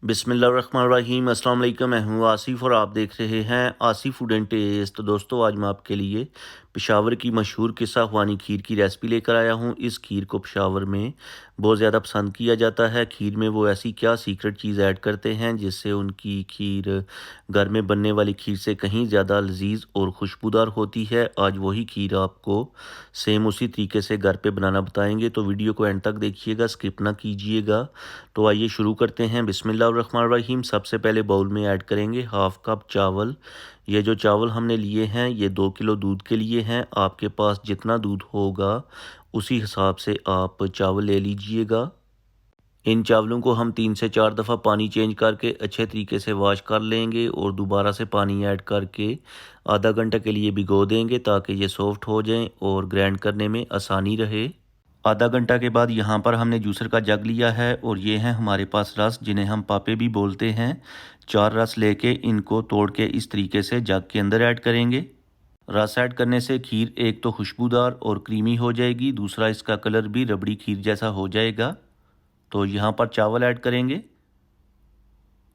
बिस्मिल्लाहिर्रहमानिर्रहीम। अस्सलाम वालेकुम। मैं हूँ आसिफ़ और आप देख रहे हैं आसिफ़ फूड एंड टेस्ट। तो दोस्तों, आज मैं आपके लिए पेशावर की मशहूर किस्सा ख़वानी खीर की रेसिपी लेकर आया हूँ। इस खीर को पेशावर में बहुत ज़्यादा पसंद किया जाता है। खीर में वो ऐसी क्या सीक्रेट चीज़ ऐड करते हैं जिससे उनकी खीर घर में बनने वाली खीर से कहीं ज़्यादा लजीज और खुशबूदार होती है। आज वही खीर आपको सेम उसी तरीके से घर पे बनाना बताएंगे, तो वीडियो को एंड तक देखिएगा, स्किप ना कीजिएगा। तो आइए शुरू करते हैं। बिस्मिल्लाहिर्रहमानिर्रहीम। सबसे पहले बाउल में ऐड करेंगे हाफ़ कप चावल। ये जो चावल हमने लिए हैं ये 2 किलो दूध के लिए हैं। आपके पास जितना दूध होगा उसी हिसाब से आप चावल ले लीजिएगा। इन चावलों को हम 3 से 4 दफ़ा पानी चेंज करके अच्छे तरीके से वॉश कर लेंगे और दोबारा से पानी ऐड करके आधा घंटा के लिए भिगो देंगे ताकि ये सॉफ्ट हो जाएं और ग्राइंड करने में आसानी रहे। आधा घंटा के बाद यहाँ पर हमने जूसर का जग लिया है और ये हैं हमारे पास रस, जिन्हें हम पापे भी बोलते हैं। 4 रस लेके इनको तोड़ के इस तरीके से जग के अंदर ऐड करेंगे। रस ऐड करने से खीर एक तो खुशबूदार और क्रीमी हो जाएगी, दूसरा इसका कलर भी रबड़ी खीर जैसा हो जाएगा। तो यहाँ पर चावल ऐड करेंगे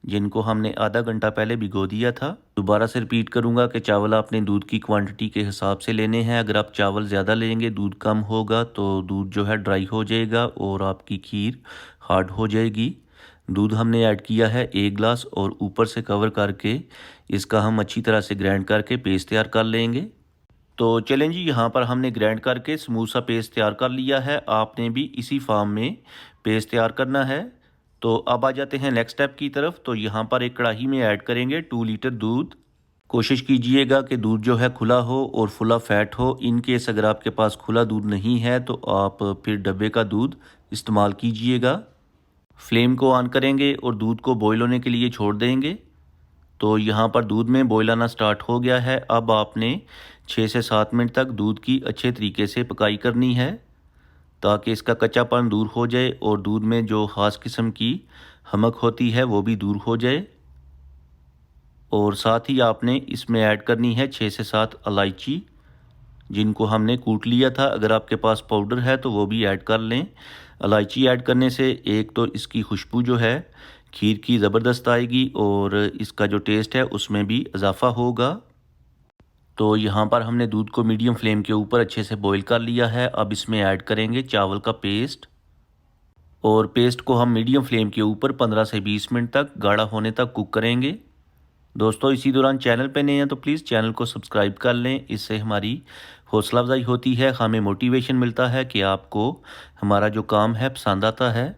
जिनको हमने आधा घंटा पहले भिगो दिया था। दोबारा से रिपीट करूँगा कि चावल आपने दूध की क्वांटिटी के हिसाब से लेने हैं। अगर आप चावल ज़्यादा लेंगे, दूध कम होगा तो दूध जो है ड्राई हो जाएगा और आपकी खीर हार्ड हो जाएगी। दूध हमने ऐड किया है 1 गिलास और ऊपर से कवर करके इसका हम अच्छी तरह से ग्राइंड करके पेस्ट तैयार कर लेंगे। तो चलें जी, यहाँ पर हमने ग्राइंड करके स्मूथ सा पेस्ट तैयार कर लिया है। आपने भी इसी फॉर्म में पेस्ट तैयार करना है। तो अब आ जाते हैं नेक्स्ट स्टेप की तरफ। तो यहाँ पर एक कढ़ाई में ऐड करेंगे 2 लीटर दूध। कोशिश कीजिएगा कि दूध जो है खुला हो और फुला फैट हो। इन केस अगर आपके पास खुला दूध नहीं है तो आप फिर डब्बे का दूध इस्तेमाल कीजिएगा। फ्लेम को ऑन करेंगे और दूध को बॉयल होने के लिए छोड़ देंगे। तो यहाँ पर दूध में बॉयल आना स्टार्ट हो गया है। अब आपने 6 से 7 मिनट तक दूध की अच्छे तरीके से पकाई करनी है ताकि इसका कच्चापन दूर हो जाए और दूध में जो ख़ास किस्म की हमक होती है वो भी दूर हो जाए। और साथ ही आपने इसमें ऐड करनी है 6 से 7 इलायची, जिनको हमने कूट लिया था। अगर आपके पास पाउडर है तो वो भी ऐड कर लें। इलायची ऐड करने से एक तो इसकी खुशबू जो है खीर की ज़बरदस्त आएगी और इसका जो टेस्ट है उसमें भी इजाफ़ा होगा। तो यहाँ पर हमने दूध को मीडियम फ्लेम के ऊपर अच्छे से बॉईल कर लिया है। अब इसमें ऐड करेंगे चावल का पेस्ट और पेस्ट को हम मीडियम फ्लेम के ऊपर 15 से 20 मिनट तक गाढ़ा होने तक कुक करेंगे। दोस्तों, इसी दौरान चैनल पे नए हैं तो प्लीज़ चैनल को सब्सक्राइब कर लें। इससे हमारी हौसला अफजाई होती है, हमें मोटिवेशन मिलता है कि आपको हमारा जो काम है पसंद आता है।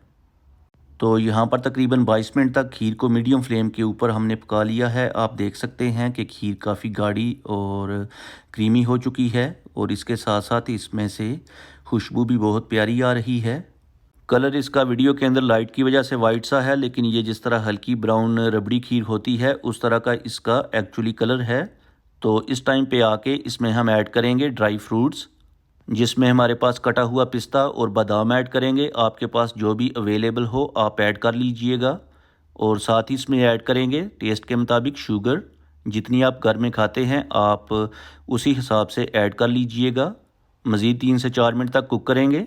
तो यहाँ पर तकरीबन 22 मिनट तक खीर को मीडियम फ्लेम के ऊपर हमने पका लिया है। आप देख सकते हैं कि खीर काफ़ी गाढ़ी और क्रीमी हो चुकी है और इसके साथ साथ इसमें से खुशबू भी बहुत प्यारी आ रही है। कलर इसका वीडियो के अंदर लाइट की वजह से वाइट सा है, लेकिन ये जिस तरह हल्की ब्राउन रबड़ी खीर होती है उस तरह का इसका एक्चुअली कलर है। तो इस टाइम पे आके इसमें हम ऐड करेंगे ड्राई फ्रूट्स, जिसमें हमारे पास कटा हुआ पिस्ता और बादाम ऐड करेंगे। आपके पास जो भी अवेलेबल हो आप ऐड कर लीजिएगा। और साथ ही इसमें ऐड करेंगे टेस्ट के मुताबिक शुगर, जितनी आप घर में खाते हैं आप उसी हिसाब से ऐड कर लीजिएगा। मज़ीद 3 से 4 मिनट तक कुक करेंगे।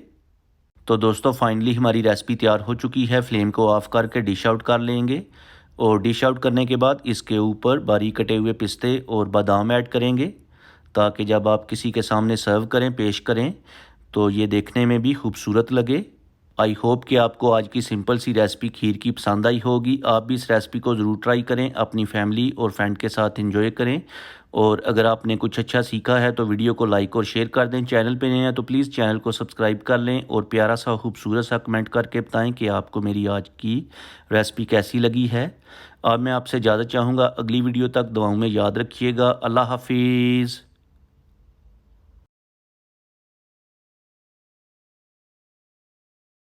तो दोस्तों, फाइनली हमारी रेसिपी तैयार हो चुकी है। फ्लेम को ऑफ़ करके डिश आउट कर लेंगे और डिश आउट करने के बाद इसके ऊपर बारीक कटे हुए पिस्ते और बादाम ऐड करेंगे ताकि जब आप किसी के सामने सर्व करें, पेश करें, तो ये देखने में भी खूबसूरत लगे। आई होप कि आपको आज की सिंपल सी रेसिपी खीर की पसंद आई होगी। आप भी इस रेसिपी को ज़रूर ट्राई करें, अपनी फैमिली और फ्रेंड के साथ एंजॉय करें। और अगर आपने कुछ अच्छा सीखा है तो वीडियो को लाइक और शेयर कर दें। चैनल पे नए हैं तो प्लीज़ चैनल को सब्सक्राइब कर लें और प्यारा सा खूबसूरत सा कमेंट करके बताएं कि आपको मेरी आज की रेसिपी कैसी लगी है। अब मैं आपसे इजाज़त चाहूँगा। अगली वीडियो तक दुआओं में याद रखिएगा। अल्लाह हाफिज़।